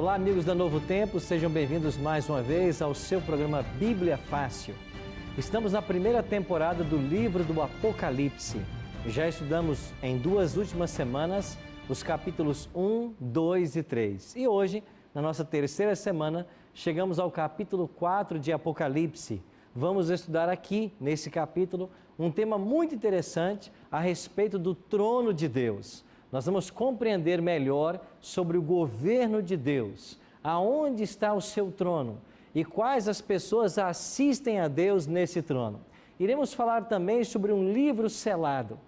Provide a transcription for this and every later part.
Olá, amigos da Novo Tempo, sejam bem-vindos mais uma vez ao seu programa Bíblia Fácil. Estamos na primeira temporada do livro do Apocalipse. Já estudamos em 2 últimas semanas os capítulos 1, 2 e 3. E hoje, na nossa terceira semana, chegamos ao capítulo 4 de Apocalipse. Vamos estudar aqui, nesse capítulo, um tema muito interessante a respeito do trono de Deus. Nós vamos compreender melhor sobre o governo de Deus, aonde está o seu trono e quais as pessoas assistem a Deus nesse trono. Iremos falar também sobre um livro selado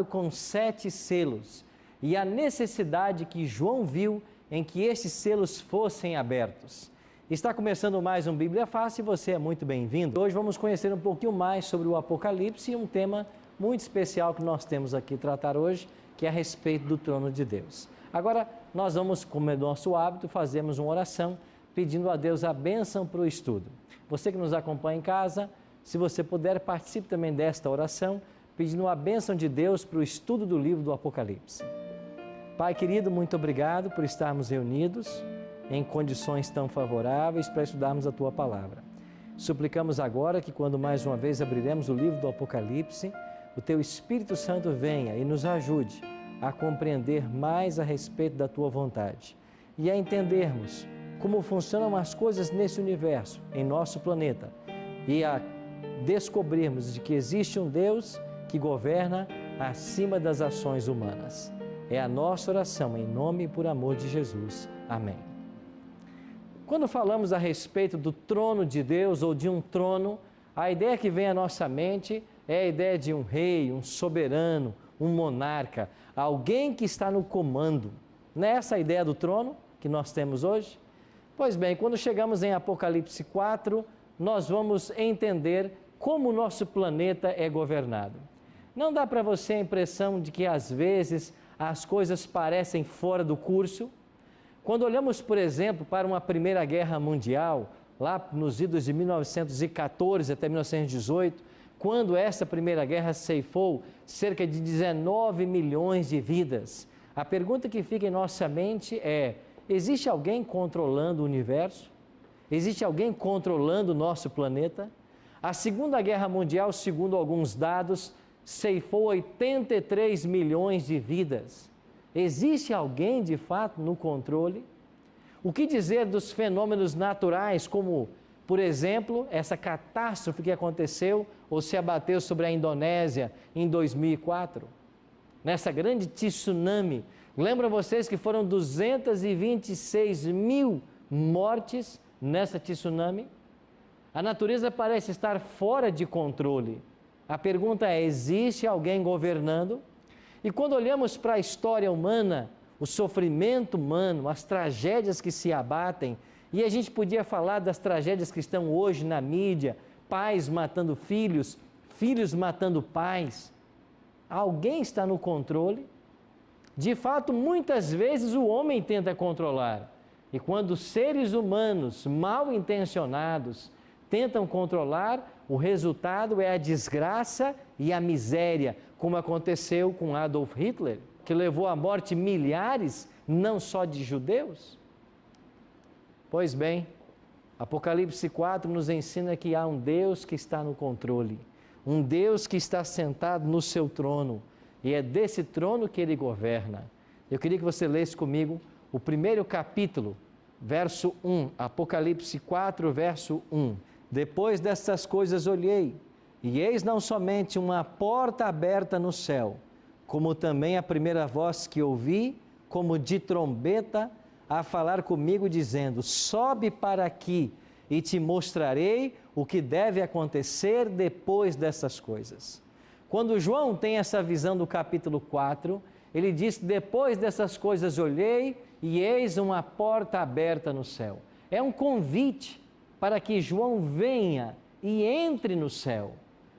com 7 selos e a necessidade que João viu em que esses selos fossem abertos. Está começando mais um Bíblia Fácil e você é muito bem-vindo. Hoje vamos conhecer um pouquinho mais sobre o Apocalipse e um tema muito especial que nós temos aqui tratar hoje, que é a respeito do trono de Deus. Agora, nós vamos, como é nosso hábito, fazermos uma oração pedindo a Deus a bênção para o estudo. Você que nos acompanha em casa, se você puder, participe também desta oração, pedindo a bênção de Deus para o estudo do livro do Apocalipse. Pai querido, muito obrigado por estarmos reunidos em condições tão favoráveis para estudarmos a Tua Palavra. Suplicamos agora que quando mais uma vez abriremos o livro do Apocalipse, o Teu Espírito Santo venha e nos ajude a compreender mais a respeito da Tua vontade e a entendermos como funcionam as coisas nesse universo, em nosso planeta, e a descobrirmos de que existe um Deus que governa acima das ações humanas. É a nossa oração em nome e por amor de Jesus. Amém. Quando falamos a respeito do trono de Deus ou de um trono, a ideia que vem à nossa mente é a ideia de um rei, um soberano, um monarca, alguém que está no comando. Não é essa a ideia do trono que nós temos hoje? Pois bem, quando chegamos em Apocalipse 4, nós vamos entender como o nosso planeta é governado. Não dá para você a impressão de que às vezes as coisas parecem fora do curso? Quando olhamos, por exemplo, para uma Primeira Guerra Mundial, lá nos idos de 1914 até 1918, quando essa Primeira Guerra ceifou cerca de 19 milhões de vidas, a pergunta que fica em nossa mente é: existe alguém controlando o universo? Existe alguém controlando o nosso planeta? A Segunda Guerra Mundial, segundo alguns dados, ceifou 83 milhões de vidas. Existe alguém de fato no controle? O que dizer dos fenômenos naturais, como, por exemplo, essa catástrofe que aconteceu ou se abateu sobre a Indonésia em 2004? Nessa grande tsunami, lembram vocês que foram 226 mil mortes nessa tsunami? A natureza parece estar fora de controle. A pergunta é: existe alguém governando? E quando olhamos para a história humana, o sofrimento humano, as tragédias que se abatem, e a gente podia falar das tragédias que estão hoje na mídia, pais matando filhos, filhos matando pais. Alguém está no controle? De fato, muitas vezes o homem tenta controlar. E quando seres humanos mal intencionados tentam controlar, o resultado é a desgraça e a miséria, como aconteceu com Adolf Hitler, que levou à morte milhares, não só de judeus. Pois bem, Apocalipse 4 nos ensina que há um Deus que está no controle, um Deus que está sentado no seu trono, e é desse trono que Ele governa. Eu queria que você lesse comigo o primeiro capítulo, verso 1, Apocalipse 4, verso 1. Depois destas coisas olhei, e eis não somente uma porta aberta no céu, como também a primeira voz que ouvi, como de trombeta, a falar comigo, dizendo: sobe para aqui, e te mostrarei o que deve acontecer depois dessas coisas. Quando João tem essa visão do capítulo 4, ele diz: depois dessas coisas olhei, e eis uma porta aberta no céu. É um convite para que João venha e entre no céu.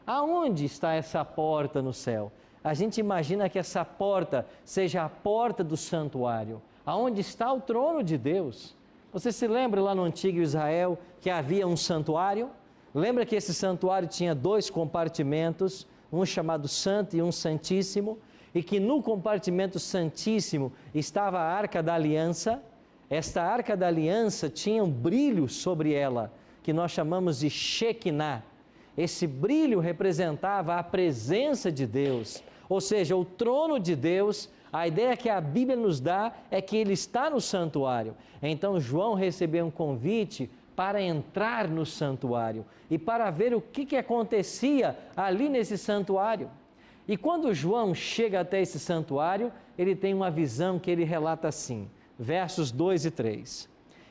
Aonde está essa porta no céu? A gente imagina que essa porta seja a porta do santuário, aonde está o trono de Deus. Você se lembra lá no antigo Israel que havia um santuário? Lembra que esse santuário tinha 2 compartimentos, um chamado Santo e um Santíssimo, e que no compartimento Santíssimo estava a Arca da Aliança. Esta arca da aliança tinha um brilho sobre ela, que nós chamamos de Shekinah. Esse brilho representava a presença de Deus, ou seja, o trono de Deus. A ideia que a Bíblia nos dá é que ele está no santuário. Então João recebeu um convite para entrar no santuário e para ver o que acontecia ali nesse santuário. E quando João chega até esse santuário, ele tem uma visão que ele relata assim, versos 2 e 3.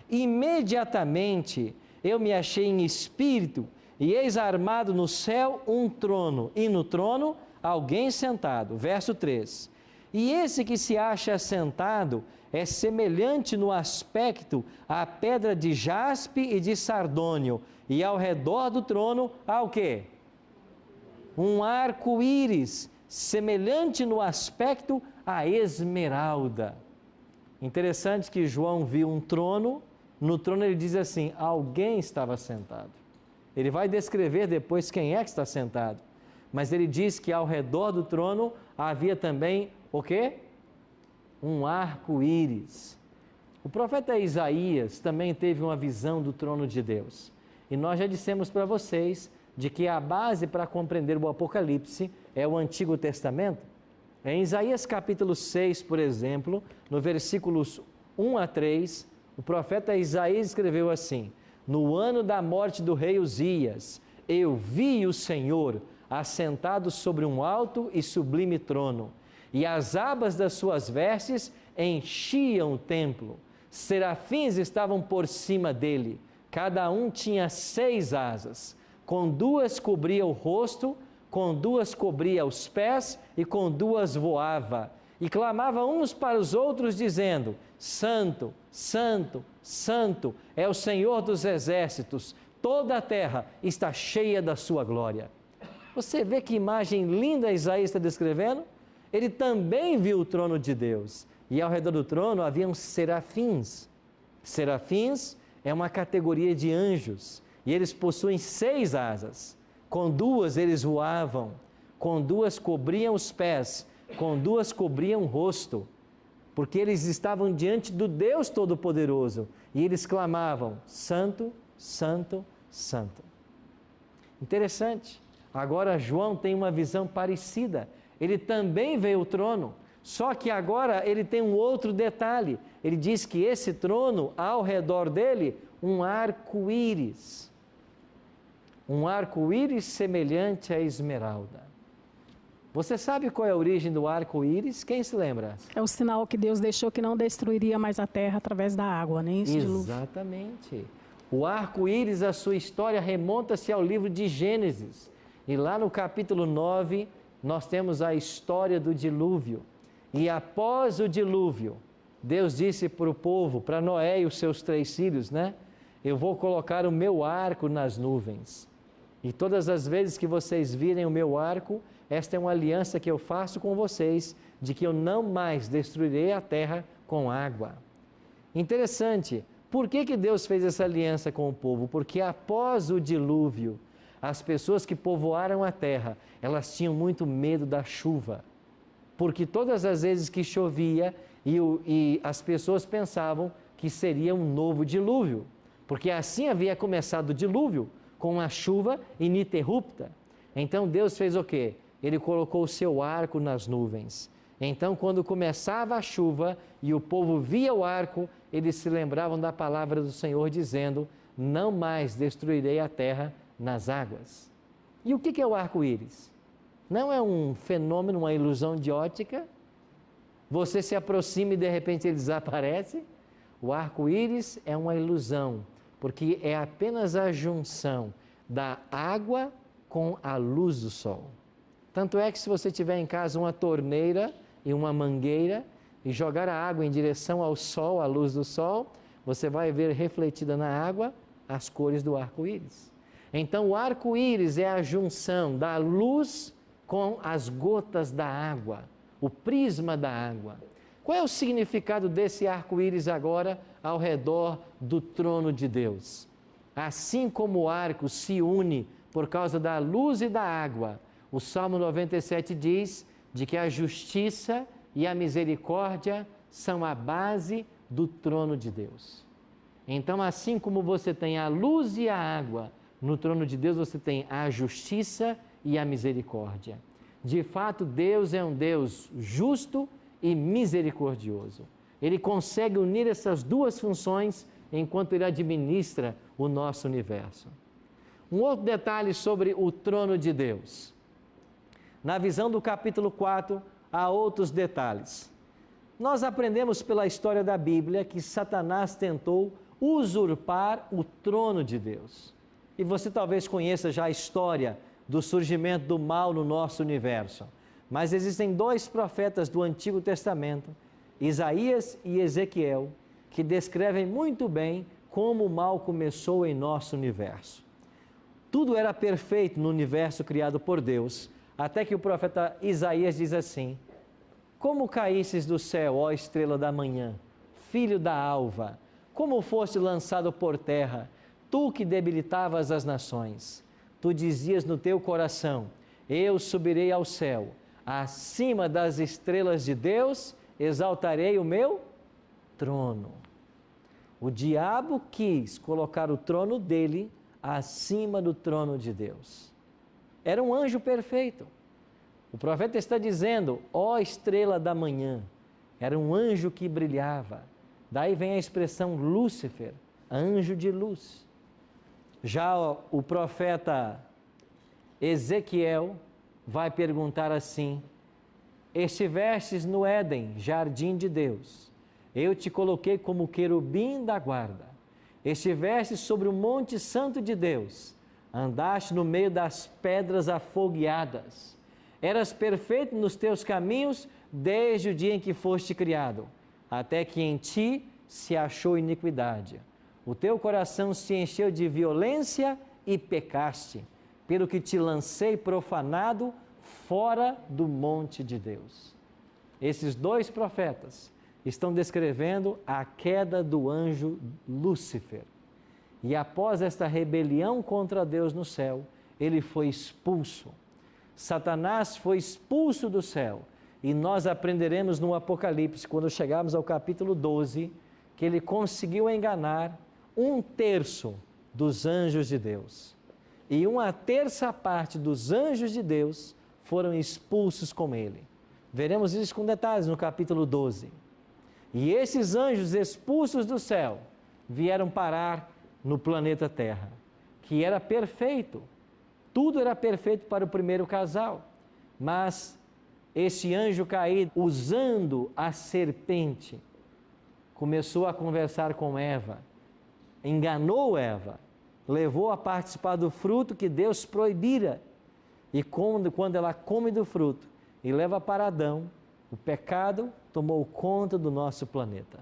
Imediatamente eu me achei em espírito, e eis armado no céu um trono, e no trono alguém sentado. Verso 3. E esse que se acha sentado é semelhante no aspecto à pedra de jaspe e de sardônio, e ao redor do trono há o quê? Um arco-íris, semelhante no aspecto à esmeralda. Interessante que João viu um trono, no trono ele diz assim, alguém estava sentado. Ele vai descrever depois quem é que está sentado, mas ele diz que ao redor do trono havia também o quê? Um arco-íris. O profeta Isaías também teve uma visão do trono de Deus. E nós já dissemos para vocês de que a base para compreender o Apocalipse é o Antigo Testamento. Em Isaías capítulo 6, por exemplo, no versículos 1 a 3, o profeta Isaías escreveu assim: no ano da morte do rei Uzias, eu vi o Senhor assentado sobre um alto e sublime trono, e as abas das suas vestes enchiam o templo. Serafins estavam por cima dele, cada um tinha 6 asas, com 2 cobria o rosto, com 2 cobria os pés e com 2 voava. E clamava uns para os outros dizendo, Santo, Santo, Santo é o Senhor dos exércitos, toda a terra está cheia da sua glória. Você vê que imagem linda Isaías está descrevendo? Ele também viu o trono de Deus, e ao redor do trono haviam serafins. Serafins é uma categoria de anjos, e eles possuem 6 asas. Com 2 eles voavam, com 2 cobriam os pés, com 2 cobriam o rosto, porque eles estavam diante do Deus Todo-Poderoso, e eles clamavam, Santo, Santo, Santo. Interessante. Agora João tem uma visão parecida. Ele também vê o trono, só que agora ele tem um outro detalhe. Ele diz que esse trono, ao redor dele, um arco-íris. Um arco-íris semelhante à esmeralda. Você sabe qual é a origem do arco-íris? Quem se lembra? É o sinal que Deus deixou que não destruiria mais a terra através da água, nem isso? Exatamente. O arco-íris, a sua história remonta-se ao livro de Gênesis. E lá no capítulo 9, nós temos a história do dilúvio. E após o dilúvio, Deus disse para o povo, para Noé e os seus 3 filhos, né? Eu vou colocar o meu arco nas nuvens. E todas as vezes que vocês virem o meu arco, esta é uma aliança que eu faço com vocês, de que eu não mais destruirei a terra com água. Interessante, por que Deus fez essa aliança com o povo? Porque após o dilúvio, as pessoas que povoaram a terra, elas tinham muito medo da chuva, porque todas as vezes que chovia, e as pessoas pensavam que seria um novo dilúvio, porque assim havia começado o dilúvio, com uma chuva ininterrupta. Então Deus fez o quê? Ele colocou o seu arco nas nuvens. Então quando começava a chuva e o povo via o arco, eles se lembravam da palavra do Senhor dizendo, não mais destruirei a terra nas águas. E o que é o arco-íris? Não é um fenômeno, uma ilusão de ótica? Você se aproxima e de repente ele desaparece? O arco-íris é uma ilusão, porque é apenas a junção da água com a luz do sol. Tanto é que se você tiver em casa uma torneira e uma mangueira e jogar a água em direção ao sol, à luz do sol, você vai ver refletida na água as cores do arco-íris. Então o arco-íris é a junção da luz com as gotas da água, o prisma da água. Qual é o significado desse arco-íris agora ao redor do trono de Deus? Assim como o arco se une por causa da luz e da água, o Salmo 97 diz de que a justiça e a misericórdia são a base do trono de Deus. Então, assim como você tem a luz e a água, no trono de Deus você tem a justiça e a misericórdia. De fato, Deus é um Deus justo e misericordioso. Ele consegue unir essas duas funções enquanto Ele administra o nosso universo. Um outro detalhe sobre o trono de Deus. Na visão do capítulo 4, há outros detalhes. Nós aprendemos pela história da Bíblia que Satanás tentou usurpar o trono de Deus. E você talvez conheça já a história do surgimento do mal no nosso universo. Mas existem dois profetas do Antigo Testamento, Isaías e Ezequiel, que descrevem muito bem como o mal começou em nosso universo. Tudo era perfeito no universo criado por Deus, até que o profeta Isaías diz assim: como caísses do céu, ó estrela da manhã, filho da alva, como foste lançado por terra, tu que debilitavas as nações. Tu dizias no teu coração: eu subirei ao céu, acima das estrelas de Deus, exaltarei o meu trono. O diabo quis colocar o trono dele acima do trono de Deus. Era um anjo perfeito. O profeta está dizendo: ó estrela da manhã. Era um anjo que brilhava. Daí vem a expressão Lúcifer, anjo de luz. Já o profeta Ezequiel vai perguntar assim: estivestes no Éden, jardim de Deus. Eu te coloquei como querubim da guarda. Estiveste sobre o monte santo de Deus. Andaste no meio das pedras afogueadas. Eras perfeito nos teus caminhos desde o dia em que foste criado, até que em ti se achou iniquidade. O teu coração se encheu de violência e pecaste, pelo que te lancei profanado fora do monte de Deus. Esses dois profetas estão descrevendo a queda do anjo Lúcifer. E após esta rebelião contra Deus no céu, ele foi expulso. Satanás foi expulso do céu. E nós aprenderemos no Apocalipse, quando chegarmos ao capítulo 12, que ele conseguiu enganar 1/3 dos anjos de Deus. E 1/3 parte dos anjos de Deus foram expulsos com ele. Veremos isso com detalhes no capítulo 12. E esses anjos expulsos do céu vieram parar no planeta Terra, que era perfeito. Tudo era perfeito para o primeiro casal. Mas esse anjo caído, usando a serpente, começou a conversar com Eva, enganou Eva, levou a participar do fruto que Deus proibira. E quando ela come do fruto e leva para Adão, o pecado tomou conta do nosso planeta.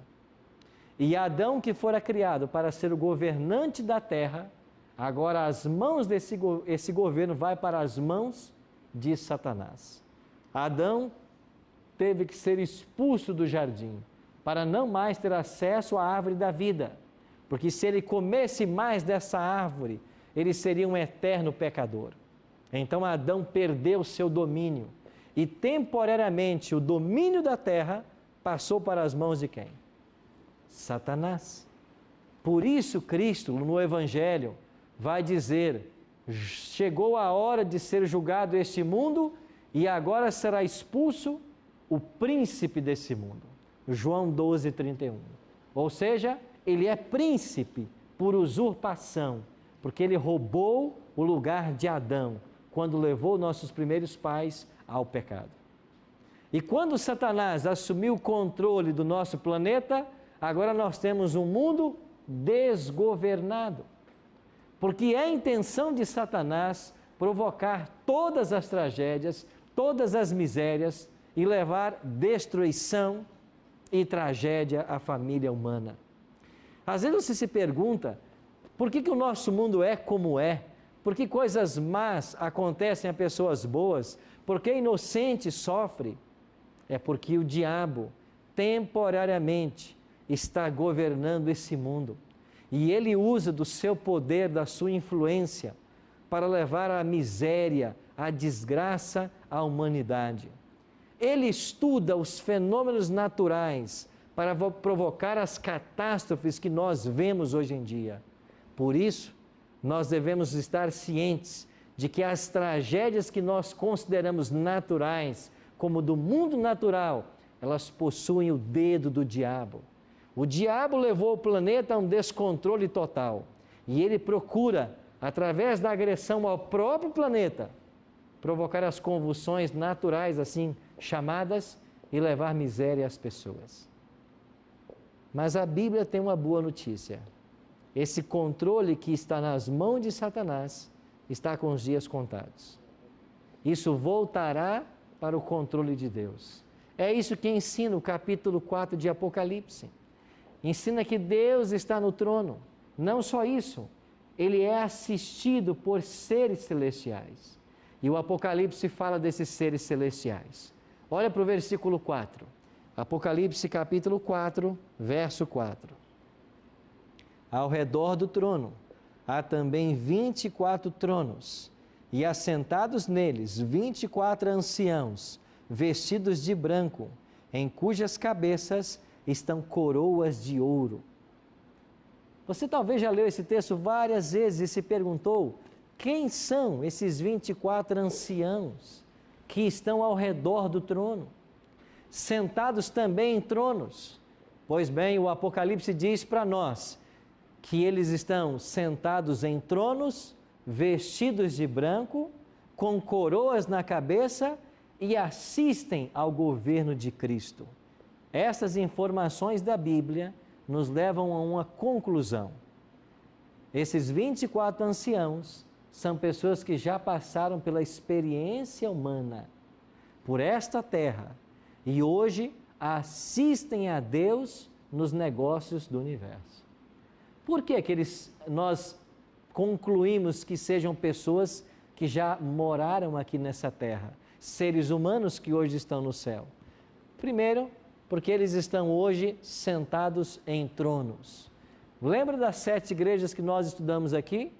E Adão, que fora criado para ser o governante da terra, agora as mãos esse governo vai para as mãos de Satanás. Adão teve que ser expulso do jardim para não mais ter acesso à árvore da vida, porque se ele comesse mais dessa árvore, ele seria um eterno pecador. Então Adão perdeu seu domínio e temporariamente o domínio da terra passou para as mãos de quem? Satanás. Por isso Cristo, no Evangelho, vai dizer: chegou a hora de ser julgado este mundo e agora será expulso o príncipe desse mundo. João 12:31. Ou seja, ele é príncipe por usurpação, porque ele roubou o lugar de Adão, quando levou nossos primeiros pais ao pecado. E quando Satanás assumiu o controle do nosso planeta, agora nós temos um mundo desgovernado. Porque é a intenção de Satanás provocar todas as tragédias, todas as misérias e levar destruição e tragédia à família humana. Às vezes você se pergunta, por que o nosso mundo é como é? Por que coisas más acontecem a pessoas boas? Por que inocente sofre? É porque o diabo, temporariamente, está governando esse mundo. E ele usa do seu poder, da sua influência, para levar a miséria, a desgraça à humanidade. Ele estuda os fenômenos naturais para provocar as catástrofes que nós vemos hoje em dia. Por isso, nós devemos estar cientes de que as tragédias que nós consideramos naturais, como do mundo natural, elas possuem o dedo do diabo. O diabo levou o planeta a um descontrole total. E ele procura, através da agressão ao próprio planeta, provocar as convulsões naturais, assim chamadas, e levar miséria às pessoas. Mas a Bíblia tem uma boa notícia. Esse controle que está nas mãos de Satanás está com os dias contados. Isso voltará para o controle de Deus. É isso que ensina o capítulo 4 de Apocalipse. Ensina que Deus está no trono. Não só isso, ele é assistido por seres celestiais. E o Apocalipse fala desses seres celestiais. Olha para o versículo 4. Apocalipse capítulo 4, verso 4. Ao redor do trono há também 24 tronos, e assentados neles 24 anciãos, vestidos de branco, em cujas cabeças estão coroas de ouro. Você talvez já leu esse texto várias vezes e se perguntou: quem são esses 24 anciãos que estão ao redor do trono? Sentados também em tronos. Pois bem, o Apocalipse diz para nós que eles estão sentados em tronos, vestidos de branco, com coroas na cabeça e assistem ao governo de Cristo. Essas informações da Bíblia nos levam a uma conclusão. Esses 24 anciãos são pessoas que já passaram pela experiência humana, por esta terra, e hoje assistem a Deus nos negócios do universo. Por que nós concluímos que sejam pessoas que já moraram aqui nessa terra, seres humanos que hoje estão no céu? Primeiro, porque eles estão hoje sentados em tronos. Lembra das 7 igrejas que nós estudamos aqui?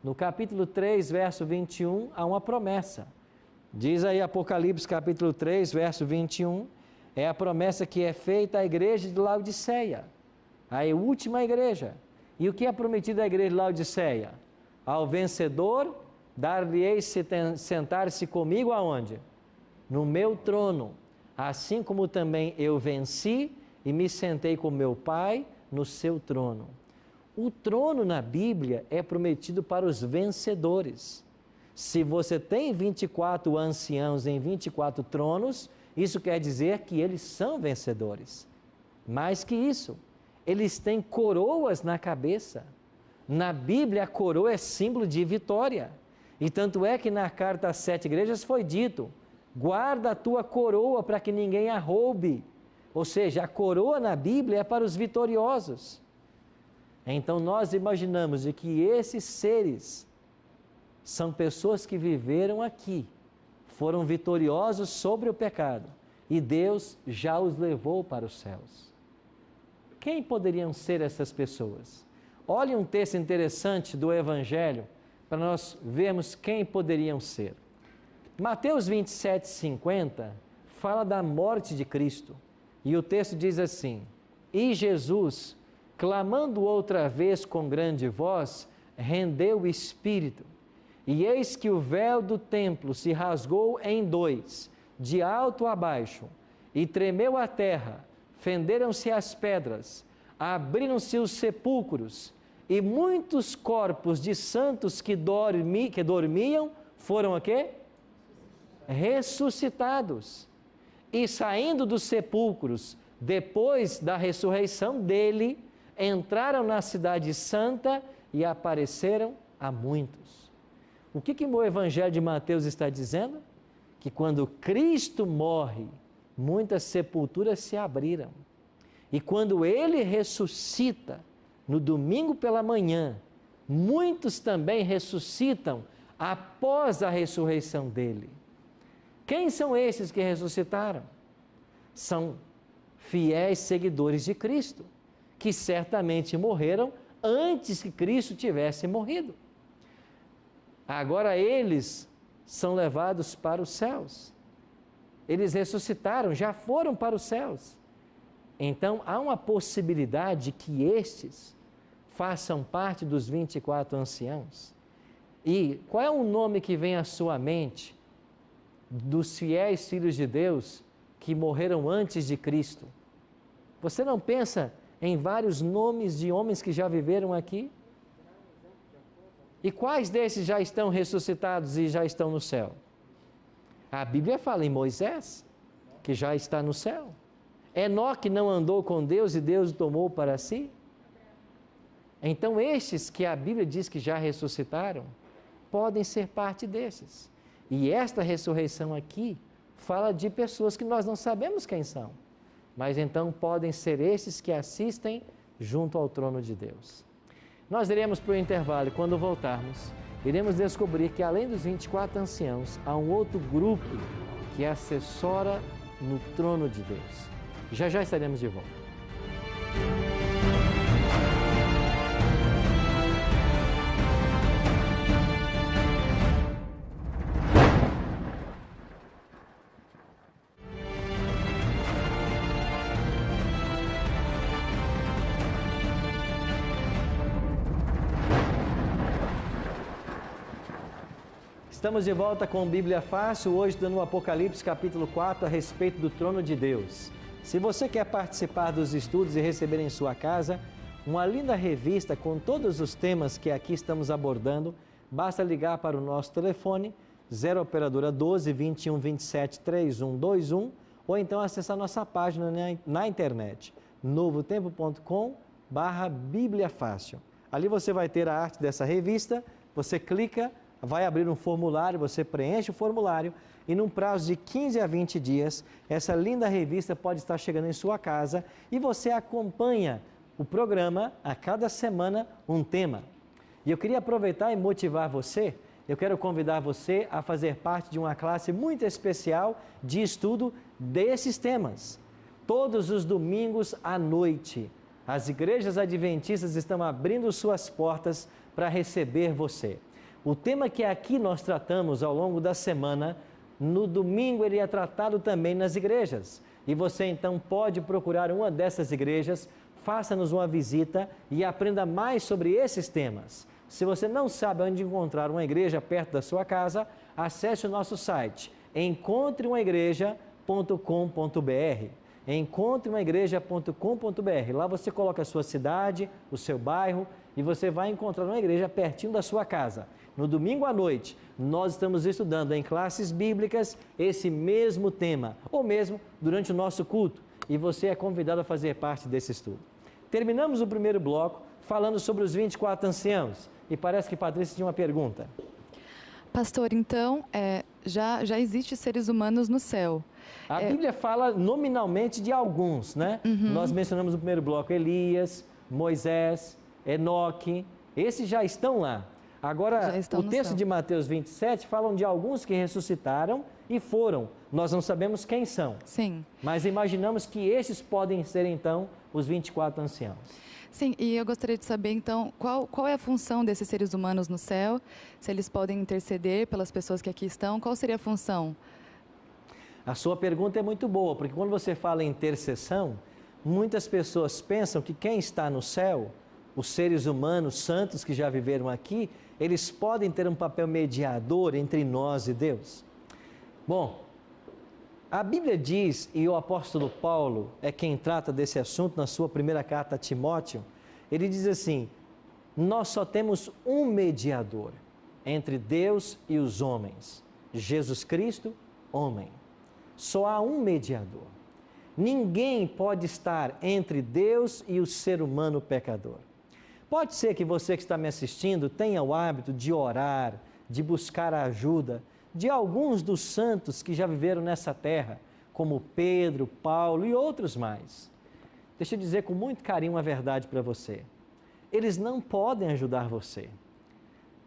No capítulo 3, verso 21, há uma promessa. Diz aí Apocalipse capítulo 3, verso 21, é a promessa que é feita à igreja de Laodiceia, a última igreja. E o que é prometido à igreja de Laodiceia? Ao vencedor, dar-lhe-ei sentar-se comigo aonde? No meu trono, assim como também eu venci e me sentei com meu Pai no seu trono. O trono na Bíblia é prometido para os vencedores. Se você tem 24 anciãos em 24 tronos, isso quer dizer que eles são vencedores. Mais que isso, eles têm coroas na cabeça. Na Bíblia, a coroa é símbolo de vitória. E tanto é que na carta às 7 igrejas foi dito: guarda a tua coroa para que ninguém a roube. Ou seja, a coroa na Bíblia é para os vitoriosos. Então nós imaginamos de que esses seres são pessoas que viveram aqui, foram vitoriosos sobre o pecado e Deus já os levou para os céus. Quem poderiam ser essas pessoas? Olhe um texto interessante do Evangelho para nós vermos quem poderiam ser. Mateus 27, 50 fala da morte de Cristo e o texto diz assim: e Jesus, clamando outra vez com grande voz, rendeu o espírito. E eis que o véu do templo se rasgou em 2, de alto a baixo, e tremeu a terra, fenderam-se as pedras, abriram-se os sepulcros, e muitos corpos de santos que dormiam foram o quê? Ressuscitados. E saindo dos sepulcros, depois da ressurreição dele, entraram na cidade santa e apareceram a muitos. O que o Evangelho de Mateus está dizendo? Que quando Cristo morre, muitas sepulturas se abriram. E quando ele ressuscita, no domingo pela manhã, muitos também ressuscitam após a ressurreição dele. Quem são esses que ressuscitaram? São fiéis seguidores de Cristo, que certamente morreram antes que Cristo tivesse morrido. Agora eles são levados para os céus. Eles ressuscitaram, já foram para os céus. Então, há uma possibilidade que estes façam parte dos 24 anciãos. E qual é o nome que vem à sua mente dos fiéis filhos de Deus que morreram antes de Cristo? Você não pensa em vários nomes de homens que já viveram aqui? E quais desses já estão ressuscitados e já estão no céu? A Bíblia fala em Moisés, que já está no céu. Enoque não andou com Deus e Deus o tomou para si. Então, estes que a Bíblia diz que já ressuscitaram, podem ser parte desses. E esta ressurreição aqui fala de pessoas que nós não sabemos quem são, mas então podem ser esses que assistem junto ao trono de Deus. Nós iremos para o intervalo e quando voltarmos, iremos descobrir que além dos 24 anciãos, há um outro grupo que assessora no trono de Deus. Já já estaremos de volta. Estamos de volta com Bíblia Fácil, hoje dando o Apocalipse capítulo 4 a respeito do trono de Deus. Se você quer participar dos estudos e receber em sua casa uma linda revista com todos os temas que aqui estamos abordando, basta ligar para o nosso telefone 0 operadora 12 21 27 3121 ou então acessar nossa página na internet novotempo.com/Bíblia Fácil. Ali você vai ter a arte dessa revista, você clica, vai abrir um formulário, você preenche o formulário e num prazo de 15 a 20 dias, essa linda revista pode estar chegando em sua casa e você acompanha o programa a cada semana um tema. E eu queria aproveitar e motivar você, eu quero convidar você a fazer parte de uma classe muito especial de estudo desses temas. Todos os domingos à noite, as igrejas adventistas estão abrindo suas portas para receber você. O tema que aqui nós tratamos ao longo da semana, no domingo ele é tratado também nas igrejas. E você então pode procurar uma dessas igrejas, faça-nos uma visita e aprenda mais sobre esses temas. Se você não sabe onde encontrar uma igreja perto da sua casa, acesse o nosso site encontreumaigreja.com.br. encontreumaigreja.com.br. Lá você coloca a sua cidade, o seu bairro e você vai encontrar uma igreja pertinho da sua casa. No domingo à noite, nós estamos estudando em classes bíblicas esse mesmo tema, ou mesmo durante o nosso culto, e você é convidado a fazer parte desse estudo. Terminamos o primeiro bloco falando sobre os 24 anciãos, e parece que Patrícia tinha uma pergunta. Pastor, então, já existem seres humanos no céu. A Bíblia fala nominalmente de alguns, né? Nós mencionamos no primeiro bloco Elias, Moisés, Enoque, esses já estão lá. Agora, o texto de Mateus 27 falam de alguns que ressuscitaram e foram. Nós não sabemos quem são. Sim. Mas imaginamos que esses podem ser, então, os 24 anciãos. Sim, e eu gostaria de saber, então, qual é a função desses seres humanos no céu? Se eles podem interceder pelas pessoas que aqui estão, qual seria a função? A sua pergunta é muito boa, porque quando você fala em intercessão, muitas pessoas pensam que quem está no céu, os seres humanos santos que já viveram aqui, eles podem ter um papel mediador entre nós e Deus. Bom, a Bíblia diz, e o apóstolo Paulo é quem trata desse assunto na sua primeira carta a Timóteo, ele diz assim, nós só temos um mediador entre Deus e os homens, Jesus Cristo, homem. Só há um mediador. Ninguém pode estar entre Deus e o ser humano pecador. Pode ser que você que está me assistindo tenha o hábito de orar, de buscar a ajuda de alguns dos santos que já viveram nessa terra, como Pedro, Paulo e outros mais. Deixa eu dizer com muito carinho uma verdade para você. Eles não podem ajudar você.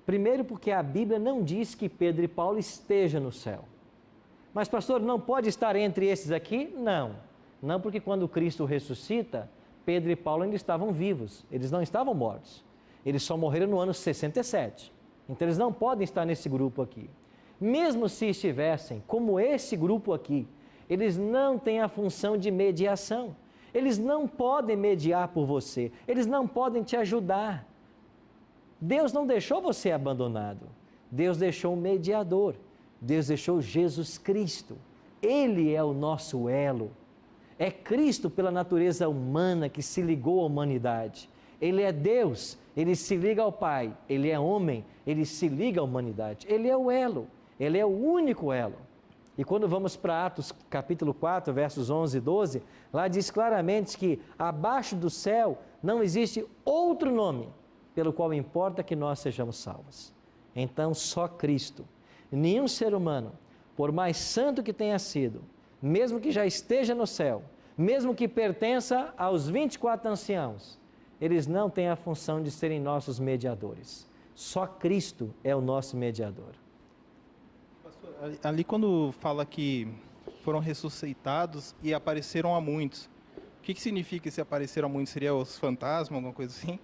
Primeiro porque a Bíblia não diz que Pedro e Paulo estejam no céu. Mas pastor, não pode estar entre esses aqui? Não. Não porque quando Cristo ressuscita, Pedro e Paulo ainda estavam vivos, eles não estavam mortos. Eles só morreram no ano 67. Então eles não podem estar nesse grupo aqui. Mesmo se estivessem, como esse grupo aqui, eles não têm a função de mediação. eles não podem mediar por você, eles não podem te ajudar. Deus não deixou você abandonado, Deus deixou um mediador, Deus deixou Jesus Cristo. Ele é o nosso elo. É Cristo pela natureza humana que se ligou à humanidade. Ele é Deus, Ele se liga ao Pai. Ele é homem, Ele se liga à humanidade. Ele é o elo, Ele é o único elo. E quando vamos para Atos capítulo 4, versos 11 e 12, lá diz claramente que abaixo do céu não existe outro nome pelo qual importa que nós sejamos salvos. Então só Cristo. Nenhum ser humano, por mais santo que tenha sido, mesmo que já esteja no céu, mesmo que pertença aos 24 anciãos, eles não têm a função de serem nossos mediadores. Só Cristo é o nosso mediador. Pastor, ali quando fala que foram ressuscitados e apareceram a muitos, o que significa esse apareceram a muitos? Seria os fantasmas, alguma coisa assim?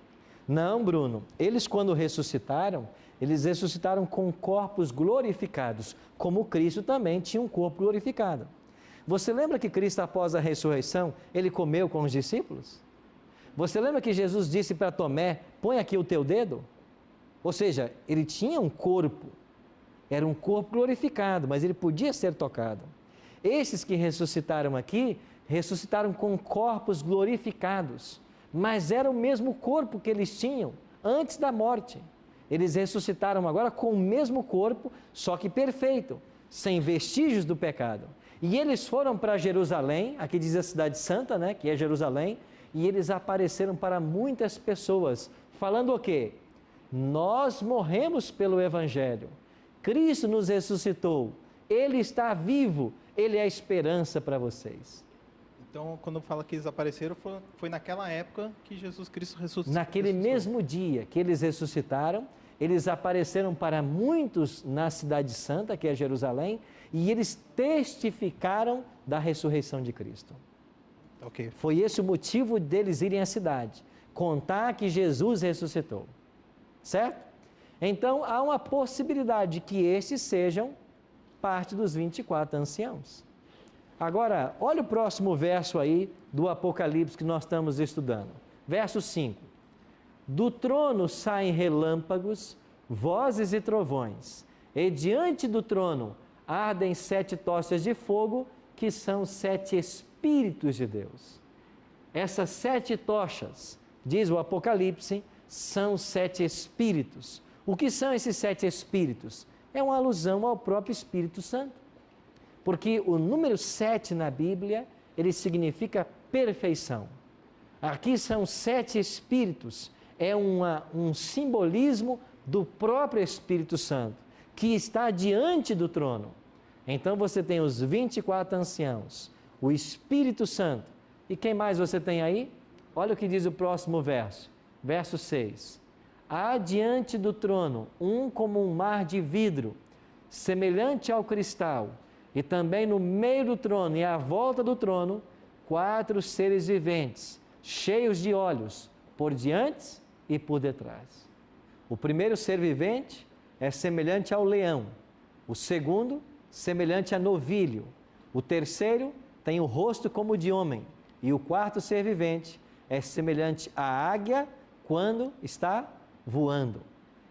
Não, Bruno. Eles quando ressuscitaram, eles ressuscitaram com corpos glorificados, como Cristo também tinha um corpo glorificado. Você lembra que Cristo, após a ressurreição, ele comeu com os discípulos? Você lembra que Jesus disse para Tomé, põe aqui o teu dedo? Ou seja, ele tinha um corpo, era um corpo glorificado, mas ele podia ser tocado. Esses que ressuscitaram aqui, ressuscitaram com corpos glorificados, mas era o mesmo corpo que eles tinham antes da morte. Eles ressuscitaram agora com o mesmo corpo, só que perfeito, sem vestígios do pecado. E eles foram para Jerusalém, aqui diz a cidade santa, né, que é Jerusalém, e eles apareceram para muitas pessoas, falando o quê? Nós morremos pelo Evangelho, Cristo nos ressuscitou, Ele está vivo, Ele é a esperança para vocês. Então, quando fala que eles apareceram, foi naquela época que Jesus Cristo ressuscitou. Naquele mesmo dia que eles ressuscitaram, eles apareceram para muitos na cidade santa, que é Jerusalém, e eles testificaram da ressurreição de Cristo. Okay. Foi esse o motivo deles irem à cidade, contar que Jesus ressuscitou. Certo? Então, há uma possibilidade de que estes sejam parte dos 24 anciãos. Agora, olha o próximo verso aí do Apocalipse que nós estamos estudando. Verso 5. Do trono saem relâmpagos, vozes e trovões, e diante do trono ardem 7 tochas de fogo, que são 7 Espíritos de Deus. Essas 7 tochas, diz o Apocalipse, são 7 Espíritos. O que são esses 7 Espíritos? É uma alusão ao próprio Espírito Santo. Porque o número 7 na Bíblia, ele significa perfeição. Aqui são 7 Espíritos, é um simbolismo do próprio Espírito Santo, que está diante do trono. Então você tem os 24 anciãos, o Espírito Santo. E quem mais você tem aí? Olha o que diz o próximo verso, verso 6. Há diante do trono um como um mar de vidro, semelhante ao cristal, e também no meio do trono e à volta do trono, 4 seres viventes, cheios de olhos, por diante e por detrás. O primeiro ser vivente é semelhante ao leão, o segundo, semelhante a novilho, o terceiro tem o rosto como de homem, e o quarto ser vivente é semelhante à águia quando está voando.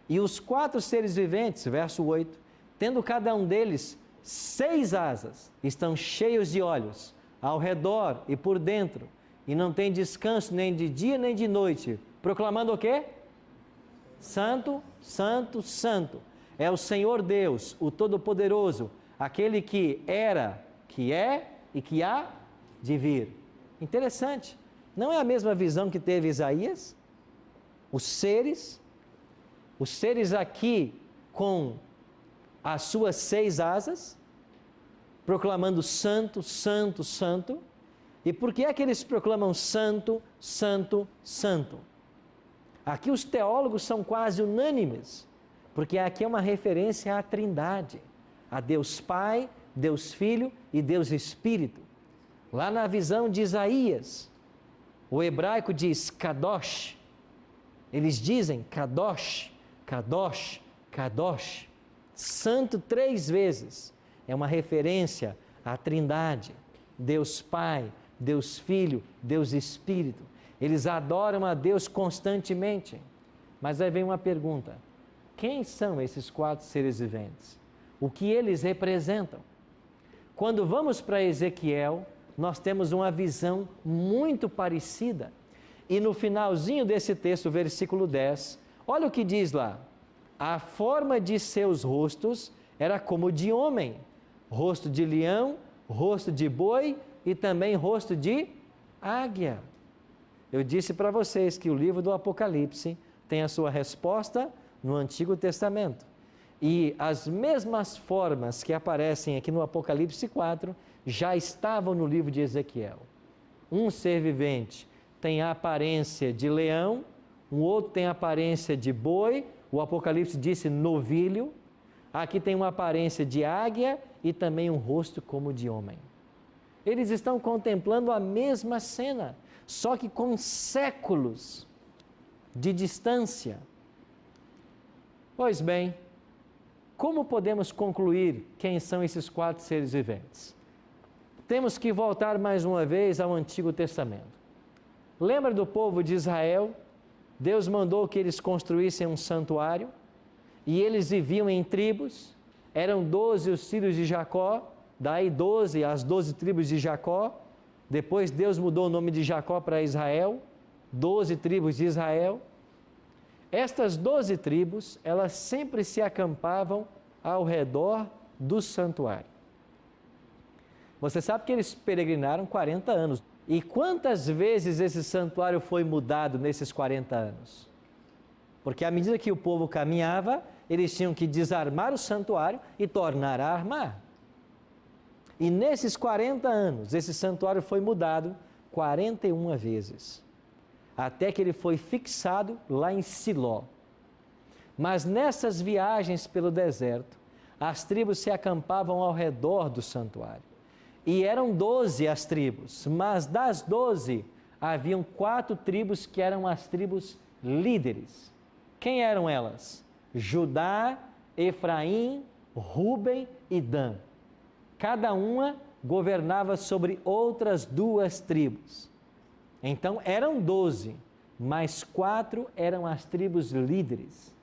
E os 4 seres viventes, verso 8, tendo cada um deles 6 asas, estão cheios de olhos, ao redor e por dentro, e não tem descanso nem de dia nem de noite, proclamando o quê? Santo, Santo, Santo, é o Senhor Deus, o Todo-Poderoso, aquele que era, que é e que há de vir. Interessante, não é a mesma visão que teve Isaías? Os seres aqui com as suas 6 asas, proclamando Santo, Santo, Santo. E por que é que eles proclamam Santo, Santo, Santo? Aqui os teólogos são quase unânimes, porque aqui é uma referência à Trindade, a Deus Pai, Deus Filho e Deus Espírito. Lá na visão de Isaías, o hebraico diz Kadosh, eles dizem Kadosh, Kadosh, Kadosh, Santo 3 vezes, é uma referência à Trindade, Deus Pai, Deus Filho, Deus Espírito. Eles adoram a Deus constantemente. Mas aí vem uma pergunta: quem são esses 4 seres viventes? O que eles representam? Quando vamos para Ezequiel, nós temos uma visão muito parecida. E no finalzinho desse texto, versículo 10, olha o que diz lá: a forma de seus rostos era como de homem, rosto de leão, rosto de boi e também rosto de águia. Eu disse para vocês que o livro do Apocalipse tem a sua resposta no Antigo Testamento. E as mesmas formas que aparecem aqui no Apocalipse 4 já estavam no livro de Ezequiel. Um ser vivente tem a aparência de leão, um outro tem a aparência de boi, o Apocalipse disse novilho, aqui tem uma aparência de águia e também um rosto como de homem. Eles estão contemplando a mesma cena, só que com séculos de distância. Pois bem, como podemos concluir quem são esses 4 seres viventes? Temos que voltar mais uma vez ao Antigo Testamento. Lembra do povo de Israel? Deus mandou que eles construíssem um santuário e eles viviam em tribos. Eram 12 os filhos de Jacó, daí 12 as 12 tribos de Jacó. Depois Deus mudou o nome de Jacó para Israel, 12 tribos de Israel. Estas 12 tribos, elas sempre se acampavam ao redor do santuário. Você sabe que eles peregrinaram 40 anos. E quantas vezes esse santuário foi mudado nesses 40 anos? Porque à medida que o povo caminhava, eles tinham que desarmar o santuário e tornar a armar. E nesses 40 anos, esse santuário foi mudado 41 vezes. Até que ele foi fixado lá em Siló. Mas nessas viagens pelo deserto, as tribos se acampavam ao redor do santuário. E eram 12 as tribos, mas das 12, haviam 4 tribos que eram as tribos líderes. Quem eram elas? Judá, Efraim, Ruben e Dan. Cada uma governava sobre outras 2 tribos. Então eram 12, mas 4 eram as tribos líderes.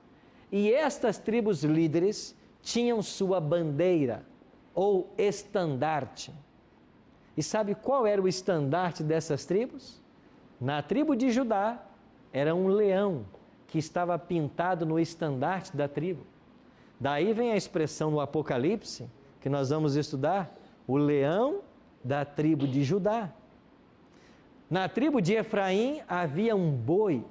E estas tribos líderes tinham sua bandeira ou estandarte. E sabe qual era o estandarte dessas tribos? Na tribo de Judá era um leão que estava pintado no estandarte da tribo. Daí vem a expressão no Apocalipse, que nós vamos estudar, o leão da tribo de Judá. Na tribo de Efraim havia um boi.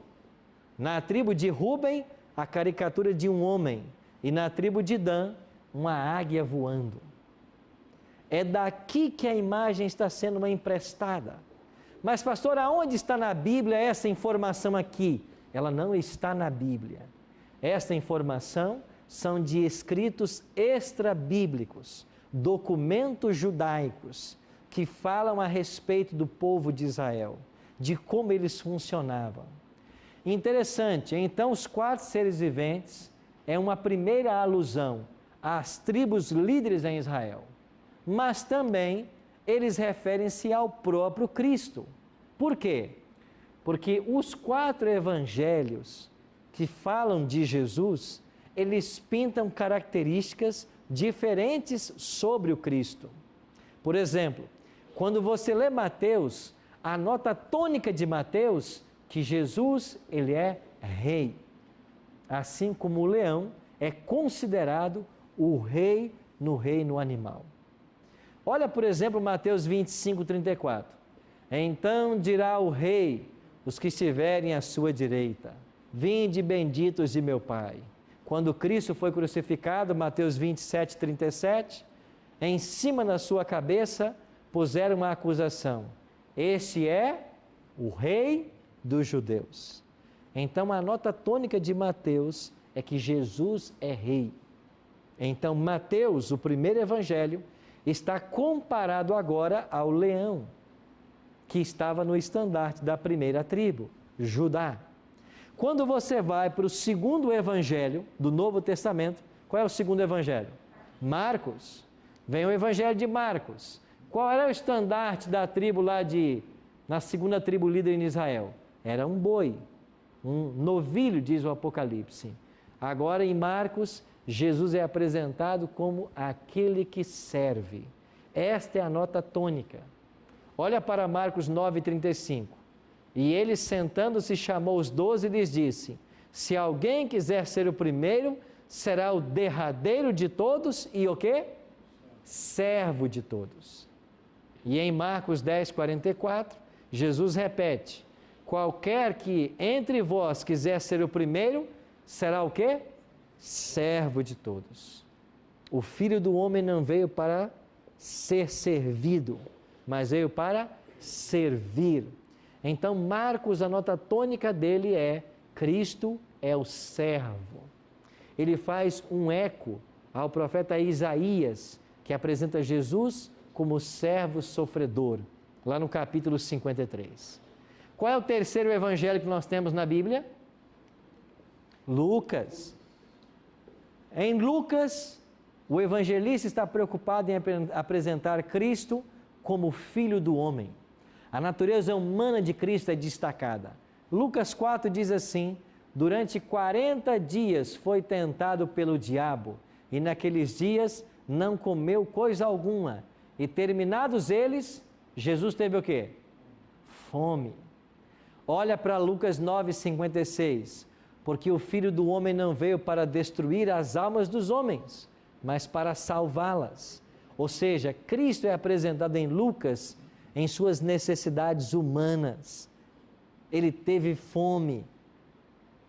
Na tribo de Ruben, a caricatura de um homem. E na tribo de Dan, uma águia voando. É daqui que a imagem está sendo emprestada. Mas, pastor, aonde está na Bíblia essa informação aqui? Ela não está na Bíblia. Essa informação são de escritos extra-bíblicos, documentos judaicos, que falam a respeito do povo de Israel, de como eles funcionavam. Interessante, então os 4 seres viventes é uma primeira alusão às tribos líderes em Israel, mas também eles referem-se ao próprio Cristo. Por quê? Porque os 4 evangelhos que falam de Jesus, eles pintam características diferentes sobre o Cristo. Por exemplo, quando você lê Mateus, a nota tônica de Mateus, que Jesus, ele é rei. Assim como o leão é considerado o rei no reino animal. Olha, por exemplo, Mateus 25, 34. Então dirá o rei, os que estiverem à sua direita, vinde benditos de meu Pai. Quando Cristo foi crucificado, Mateus 27, 37, em cima da sua cabeça puseram uma acusação. Este é o rei dos judeus. Então a nota tônica de Mateus é que Jesus é rei. Então Mateus, o primeiro evangelho, está comparado agora ao leão, que estava no estandarte da primeira tribo, Judá. Quando você vai para o segundo evangelho do Novo Testamento, qual é o segundo evangelho? Marcos. Vem o evangelho de Marcos. Qual era o estandarte da tribo lá na segunda tribo líder em Israel? Era um boi, um novilho, diz o Apocalipse. Agora em Marcos, Jesus é apresentado como aquele que serve. Esta é a nota tônica. Olha para Marcos 9,35. E ele, sentando-se, chamou os 12 e lhes disse: se alguém quiser ser o primeiro, será o derradeiro de todos e o quê? Servo de todos. E em Marcos 10,44, Jesus repete: qualquer que entre vós quiser ser o primeiro, será o quê? Servo de todos. O Filho do Homem não veio para ser servido, mas veio para servir. Então, Marcos, a nota tônica dele é: Cristo é o servo. Ele faz um eco ao profeta Isaías, que apresenta Jesus como servo sofredor, lá no capítulo 53. Qual é o terceiro evangelho que nós temos na Bíblia? Lucas. Em Lucas, o evangelista está preocupado em apresentar Cristo como Filho do Homem. A natureza humana de Cristo é destacada. Lucas 4 diz assim: durante 40 dias foi tentado pelo diabo, e naqueles dias não comeu coisa alguma. E terminados eles, Jesus teve o quê? Fome. Olha para Lucas 9,56. Porque o Filho do Homem não veio para destruir as almas dos homens, mas para salvá-las. Ou seja, Cristo é apresentado em Lucas em suas necessidades humanas. Ele teve fome.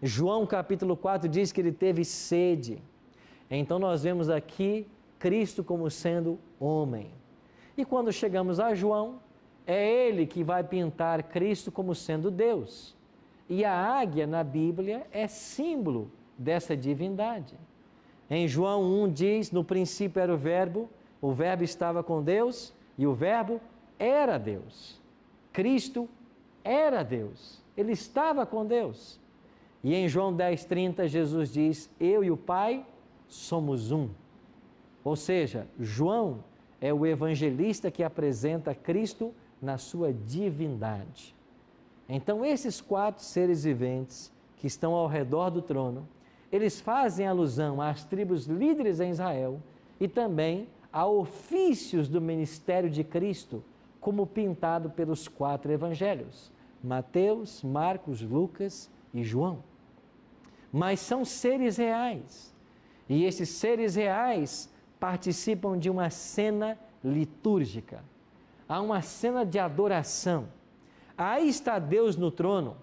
João capítulo 4 diz que ele teve sede. Então nós vemos aqui Cristo como sendo homem. E quando chegamos a João, é ele que vai pintar Cristo como sendo Deus. E a águia na Bíblia é símbolo dessa divindade. Em João 1 diz: no princípio era o Verbo estava com Deus e o Verbo era Deus. Cristo era Deus, ele estava com Deus. E em João 10,30 Jesus diz: eu e o Pai somos um. Ou seja, João é o evangelista que apresenta Cristo na sua divindade. Então, esses 4 seres viventes que estão ao redor do trono, eles fazem alusão às tribos líderes em Israel e também a ofícios do ministério de Cristo, como pintado pelos 4 evangelhos: Mateus, Marcos, Lucas e João. Mas são seres reais, e esses seres reais participam de uma cena litúrgica. Há uma cena de adoração. Aí está Deus no trono,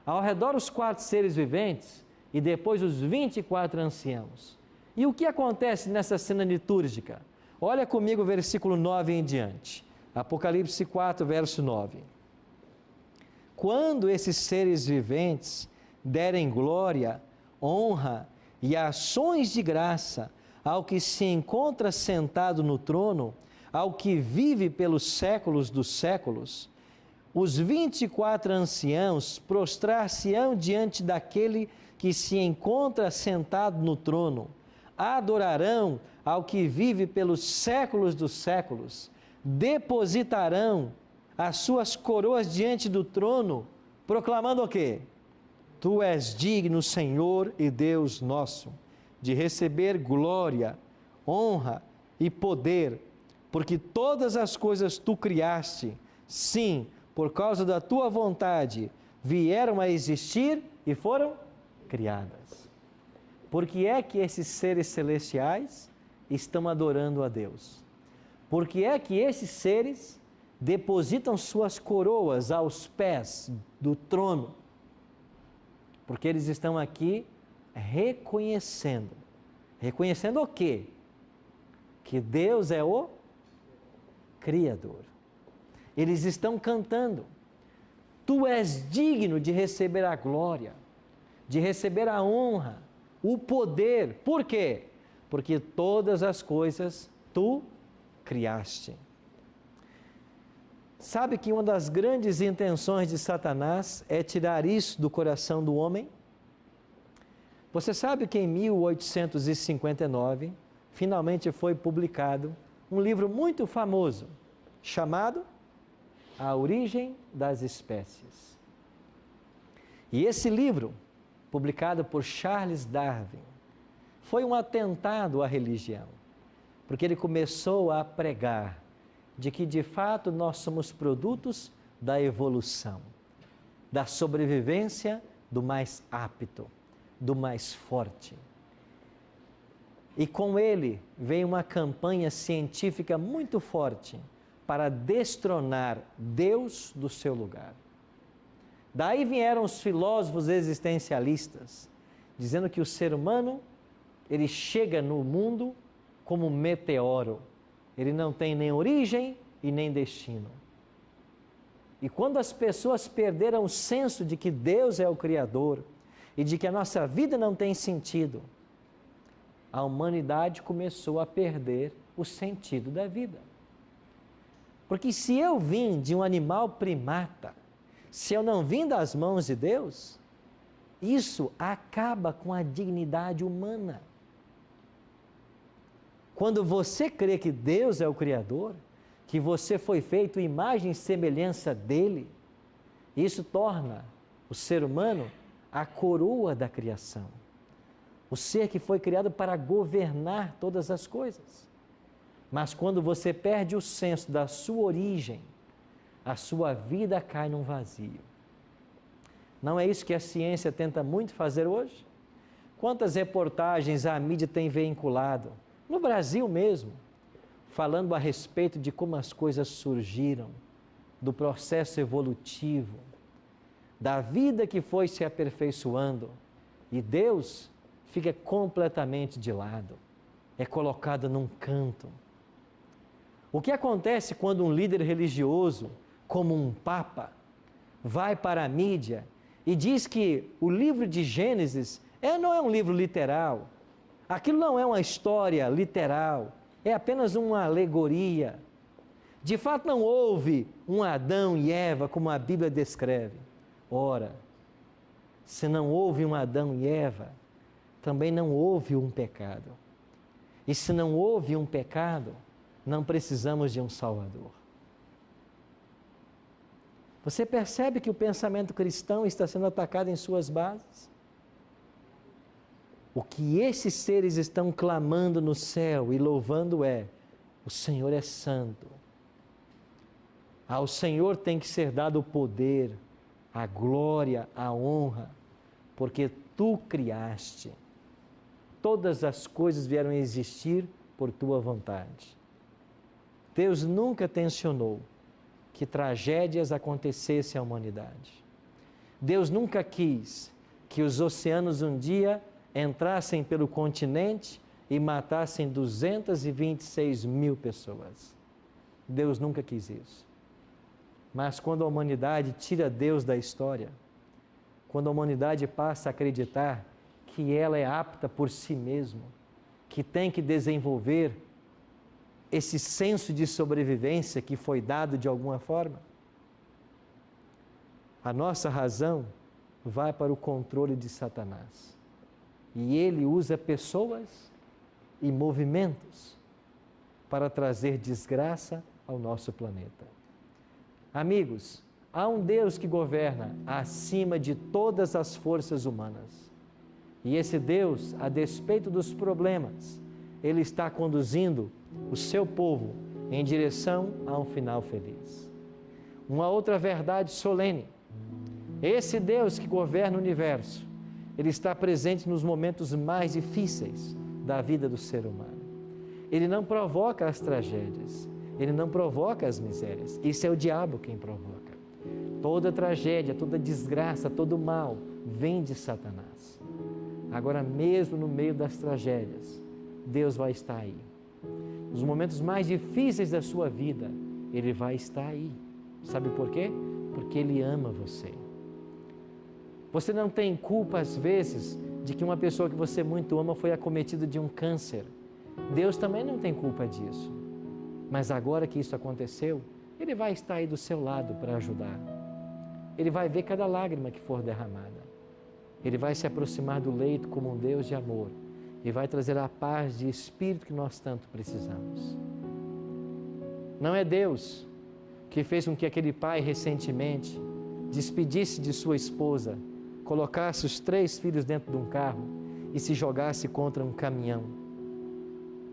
ao redor os 4 seres viventes e depois os 24 anciãos. E o que acontece nessa cena litúrgica? Olha comigo o versículo 9 em diante. Apocalipse 4, verso 9. Quando esses seres viventes derem glória, honra e ações de graça ao que se encontra sentado no trono, ao que vive pelos séculos dos séculos, os 24 anciãos prostrar-se-ão diante daquele que se encontra sentado no trono, adorarão ao que vive pelos séculos dos séculos, depositarão as suas coroas diante do trono, proclamando o quê? Tu és digno, Senhor e Deus nosso, de receber glória, honra e poder, porque todas as coisas tu criaste, sim, por causa da tua vontade, vieram a existir e foram criadas. Por que é que esses seres celestiais estão adorando a Deus? Por que é que esses seres depositam suas coroas aos pés do trono? Porque eles estão aqui reconhecendo. Reconhecendo o quê? Que Deus é o Criador. Eles estão cantando: Tu és digno de receber a glória, de receber a honra, o poder. Por quê? Porque todas as coisas Tu criaste. Sabe que uma das grandes intenções de Satanás é tirar isso do coração do homem? Você sabe que em 1859, finalmente foi publicado um livro muito famoso, chamado A Origem das Espécies. E esse livro, publicado por Charles Darwin, foi um atentado à religião, porque ele começou a pregar de que, de fato, nós somos produtos da evolução, da sobrevivência do mais apto, do mais forte. E com ele veio uma campanha científica muito forte para destronar Deus do seu lugar. Daí vieram os filósofos existencialistas, dizendo que o ser humano, ele chega no mundo como um meteoro. Ele não tem nem origem e nem destino. E quando as pessoas perderam o senso de que Deus é o Criador e de que a nossa vida não tem sentido, a humanidade começou a perder o sentido da vida. Porque se eu vim de um animal primata, se eu não vim das mãos de Deus, isso acaba com a dignidade humana. Quando você crê que Deus é o Criador, que você foi feito imagem e semelhança dele, isso torna o ser humano a coroa da criação. O ser que foi criado para governar todas as coisas. Mas quando você perde o senso da sua origem, a sua vida cai num vazio. Não é isso que a ciência tenta muito fazer hoje? Quantas reportagens a mídia tem veiculado, no Brasil mesmo, falando a respeito de como as coisas surgiram, do processo evolutivo, da vida que foi se aperfeiçoando, e Deus fica completamente de lado, é colocado num canto. O que acontece quando um líder religioso, como um papa, vai para a mídia e diz que o livro de Gênesis não é um livro literal, aquilo não é uma história literal, é apenas uma alegoria. De fato não houve um Adão e Eva como a Bíblia descreve. Ora, se não houve um Adão e Eva, também não houve um pecado. E se não houve um pecado, não precisamos de um Salvador. Você percebe que o pensamento cristão está sendo atacado em suas bases? O que esses seres estão clamando no céu e louvando é: o Senhor é santo. Ao Senhor tem que ser dado o poder, a glória, a honra, porque Tu criaste. Todas as coisas vieram a existir por Tua vontade. Deus nunca tensionou que tragédias acontecessem à humanidade. Deus nunca quis que os oceanos um dia entrassem pelo continente e matassem 226 mil pessoas. Deus nunca quis isso. Mas quando a humanidade tira Deus da história, quando a humanidade passa a acreditar que ela é apta por si mesma, que tem que desenvolver esse senso de sobrevivência que foi dado de alguma forma, a nossa razão vai para o controle de Satanás. E ele usa pessoas e movimentos para trazer desgraça ao nosso planeta. Amigos, há um Deus que governa acima de todas as forças humanas. E esse Deus, a despeito dos problemas, Ele está conduzindo o seu povo em direção a um final feliz. Uma outra verdade solene: esse Deus que governa o universo, Ele está presente nos momentos mais difíceis da vida do ser humano. Ele não provoca as tragédias, Ele não provoca as misérias. Isso é o diabo quem provoca. Toda tragédia, toda desgraça, todo mal vem de Satanás. Agora, mesmo no meio das tragédias, Deus vai estar aí. Nos momentos mais difíceis da sua vida, Ele vai estar aí. Sabe por quê? Porque Ele ama você. Você não tem culpa, às vezes, de que uma pessoa que você muito ama foi acometida de um câncer. Deus também não tem culpa disso. Mas agora que isso aconteceu, Ele vai estar aí do seu lado para ajudar. Ele vai ver cada lágrima que for derramada. Ele vai se aproximar do leito como um Deus de amor e vai trazer a paz de espírito que nós tanto precisamos. Não é Deus que fez com que aquele pai recentemente despedisse de sua esposa, colocasse os 3 filhos dentro de um carro e se jogasse contra um caminhão.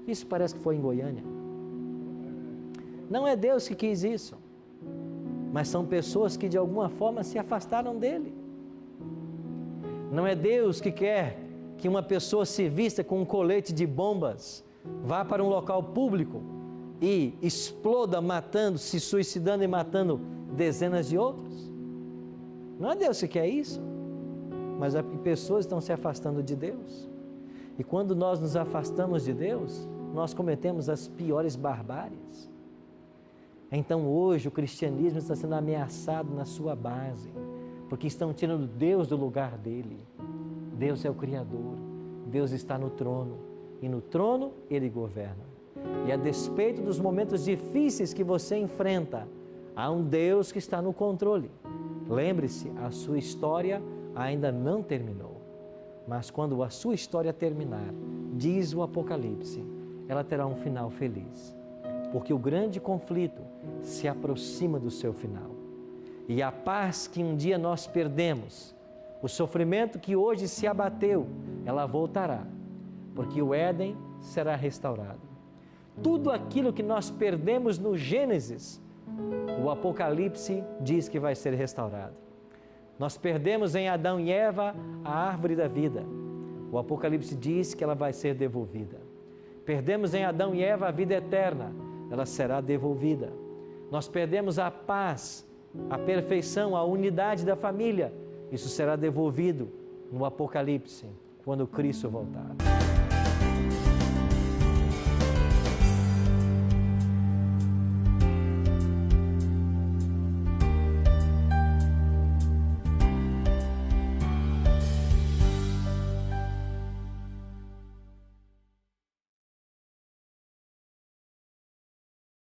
Isso parece que foi em Goiânia. Não é Deus que quis isso, mas são pessoas que de alguma forma se afastaram dele. Não é Deus que quer que uma pessoa se vista com um colete de bombas, vá para um local público e exploda matando, se suicidando e matando dezenas de outros. Não é Deus que quer isso, mas é porque pessoas estão se afastando de Deus. E quando nós nos afastamos de Deus, nós cometemos as piores barbáries. Então hoje o cristianismo está sendo ameaçado na sua base, porque estão tirando Deus do lugar dele. Deus é o Criador, Deus está no trono, e no trono Ele governa. E a despeito dos momentos difíceis que você enfrenta, há um Deus que está no controle. Lembre-se, a sua história ainda não terminou, mas quando a sua história terminar, diz o Apocalipse, ela terá um final feliz, porque o grande conflito se aproxima do seu final. E a paz que um dia nós perdemos, o sofrimento que hoje se abateu, ela voltará, porque o Éden será restaurado. Tudo aquilo que nós perdemos no Gênesis, o Apocalipse diz que vai ser restaurado. Nós perdemos em Adão e Eva a árvore da vida. O Apocalipse diz que ela vai ser devolvida. Perdemos em Adão e Eva a vida eterna, ela será devolvida. Nós perdemos a paz, a perfeição, a unidade da família. Isso será devolvido no Apocalipse, quando Cristo voltar.